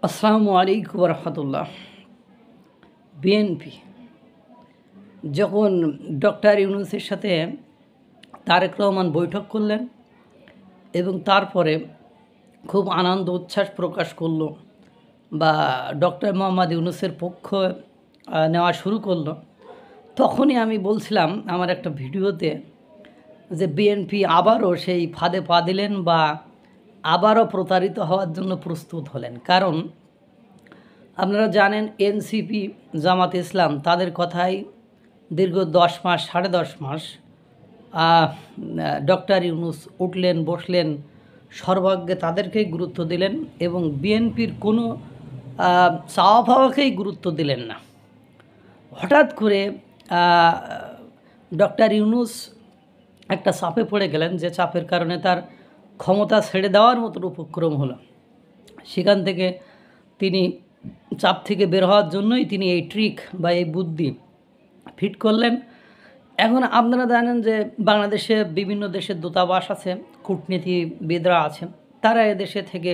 আসসালামু আলাইকুম রহমতুল্লাহ। বিএনপি যখন ডক্টর ইউনূসের সাথে তারেক রহমান বৈঠক করলেন এবং তারপরে খুব আনন্দ উচ্ছ্বাস প্রকাশ করলো বা ডক্টর মোহাম্মদ ইউনূসের পক্ষ নেওয়া শুরু করলো, তখনই আমি বলছিলাম আমার একটা ভিডিওতে যে বিএনপি আবারও সেই ফাঁদে পা দিলেন বা আবারও প্রতারিত হওয়ার জন্য প্রস্তুত হলেন। কারণ আপনারা জানেন এনসিপি জামাত ইসলাম তাদের কথাই দীর্ঘ 10 মাস 10.5 মাস ডক্টর ইউনূস উঠলেন বসলেন, সর্বাগ্রে তাদেরকেই গুরুত্ব দিলেন এবং বিএনপির কোনো চাওয়া পাওয়াকেই গুরুত্ব দিলেন না। হঠাৎ করে ডক্টর ইউনূস একটা চাপে পড়ে গেলেন, যে চাপের কারণে তার ক্ষমতা ছেড়ে দেওয়ার মতো উপক্রম হলো। সেখান থেকে তিনি চাপ থেকে বের হওয়ার জন্যই তিনি এই ট্রিক বা এই বুদ্ধি ফিট করলেন। এখন আপনারা জানেন যে বাংলাদেশে বিভিন্ন দেশের দূতাবাস আছে, কূটনীতিবিদরা আছেন, তারা এদেশে থেকে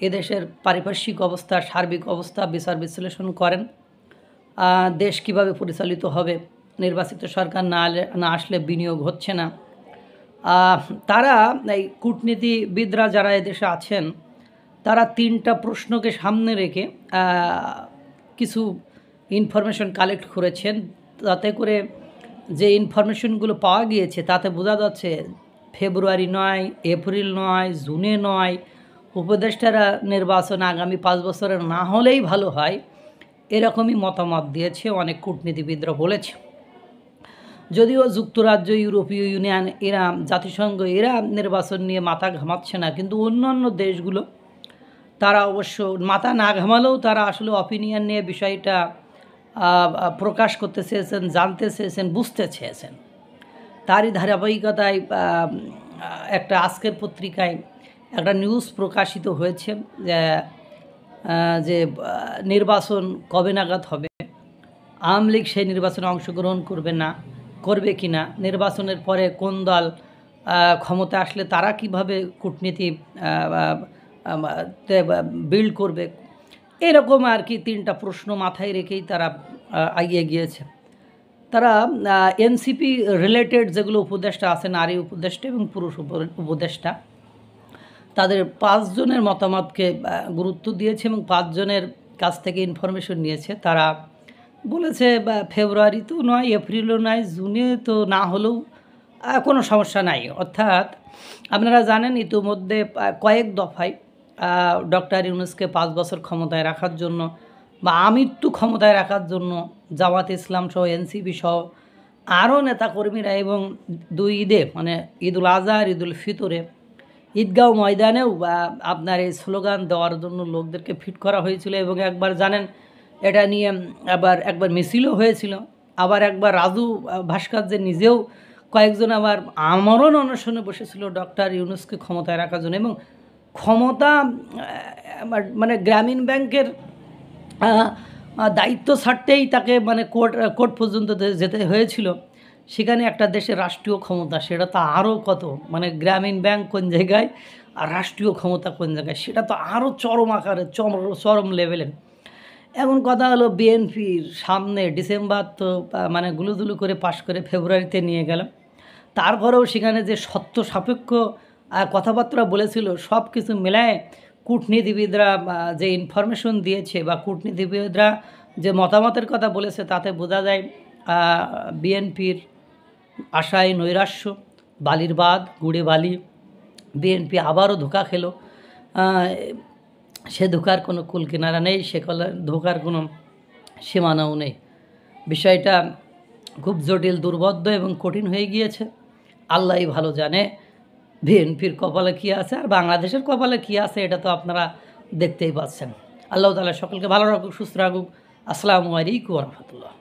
এদেশের পারিপার্শ্বিক অবস্থা, সার্বিক অবস্থা বিচার বিশ্লেষণ করেন। দেশ কিভাবে পরিচালিত হবে, নির্বাচিত সরকার না আসলে বিনিয়োগ হচ্ছে না। তারা এই কূটনীতিবিদরা যারা এদেশে আছেন, তারা 3টা প্রশ্নকে সামনে রেখে কিছু ইনফরমেশন কালেক্ট করেছেন। তাতে করে যে ইনফরমেশনগুলো পাওয়া গিয়েছে তাতে বোঝা যাচ্ছে ফেব্রুয়ারি নয়, এপ্রিল নয়, জুনে নয়, উপদেষ্টারা নির্বাচন আগামী 5 বছরের না হলেই ভালো হয়, এরকমই মতামত দিয়েছে অনেক কূটনীতিবিদরা বলেছে। যদিও যুক্তরাজ্য, ইউরোপীয় ইউনিয়ন, এরা জাতিসংঘ, এরা নির্বাচন নিয়ে মাথা ঘামাচ্ছে না, কিন্তু অন্যান্য দেশগুলো তারা অবশ্য মাথা না ঘামালেও তারা আসলে অপিনিয়ন নিয়ে বিষয়টা প্রকাশ করতে চেয়েছেন, জানতে চেয়েছেন, বুঝতে চেয়েছেন। তারই ধারাবাহিকতায় একটা আজকের পত্রিকায় একটা নিউজ প্রকাশিত হয়েছে যে নির্বাচন কবে নাগাদ হবে, আওয়ামী লীগ সেই নির্বাচনে অংশগ্রহণ করবে কি না, নির্বাচনের পরে কোন দল ক্ষমতা আসলে তারা কিভাবে কূটনীতি বিল্ড করবে, এরকম আর কি 3টা প্রশ্ন মাথায় রেখেই তারা এগিয়ে গিয়েছে। তারা এনসিপি রিলেটেড যেগুলো উপদেষ্টা আছে, নারী উপদেষ্টা এবং পুরুষ উপদেষ্টা, তাদের 5 জনের মতামতকে গুরুত্ব দিয়েছে এবং 5 জনের কাছ থেকে ইনফরমেশন নিয়েছে। তারা বলেছে ফেব্রুয়ারি তো নয়, এপ্রিলও নয়, জুনে তো না হলেও কোনো সমস্যা নাই। অর্থাৎ আপনারা জানেন ইতিমধ্যে কয়েক দফায় ডক্টর ইউনূসকে 5 বছর ক্ষমতায় রাখার জন্য বা আমৃত্যু ক্ষমতায় রাখার জন্য জামাত ইসলাম সহ এনসিপি সহ আরও নেতাকর্মীরা এবং 2 ঈদে মানে ঈদুল আজহা আর ঈদুল ফিতরে ঈদগাঁও ময়দানেও আপনার এই স্লোগান দেওয়ার জন্য লোকদেরকে ফিট করা হয়েছিল। এবং একবার জানেন এটা নিয়ে একবার মিছিলও হয়েছিল, আবার একবার রাজু ভাস্কর্যে নিজেও কয়েকজন আবার আমরণ অনশনে বসেছিল ডক্টর ইউনূসকে ক্ষমতায় রাখার জন্য। এবং ক্ষমতা মানে গ্রামীণ ব্যাংকের দায়িত্ব ছাড়তেই তাকে মানে কোর্ট পর্যন্ত যেতে হয়েছিল। সেখানে একটা দেশের রাষ্ট্রীয় ক্ষমতা, সেটা তো আরও কত, মানে গ্রামীণ ব্যাংক কোন জায়গায় আর রাষ্ট্রীয় ক্ষমতা কোন জায়গায়, সেটা তো আরও চরম আকারে চরম লেভেলের। এমন কথা হলো বিএনপির সামনে ডিসেম্বর তো মানে গুলুদুলু করে পাশ করে ফেব্রুয়ারিতে নিয়ে গেল। তারপরেও সেখানে যে সত্য সাপেক্ষ কথাবার্তা বলেছিল, সব কিছু মেলায় কূটনীতিবিদরা যে ইনফরমেশন দিয়েছে বা কূটনীতিবিদরা যে মতামতের কথা বলেছে, তাতে বোঝা যায় বিএনপির আশায় নৈরাশ্য, বালির বাঁধ গুড়ে বালি। বিএনপি আবারও ধোঁকা খেলো। সে ধোঁকার কোনো কুল কিনারা নেই, সে ধোঁকার কোনো সীমানাও নেই। বিষয়টা খুব জটিল, দুর্বোধ্য এবং কঠিন হয়ে গিয়েছে। আল্লাহই ভালো জানে বিএনপির কপালে কী আছে আর বাংলাদেশের কপালে কী আছে, এটা তো আপনারা দেখতেই পাচ্ছেন। আল্লাহ তাআলা সকলকে ভালো রাখুক, সুস্থ রাখুক। আসসালামু আলাইকুম ওয়া রাহমাতুল্লাহ।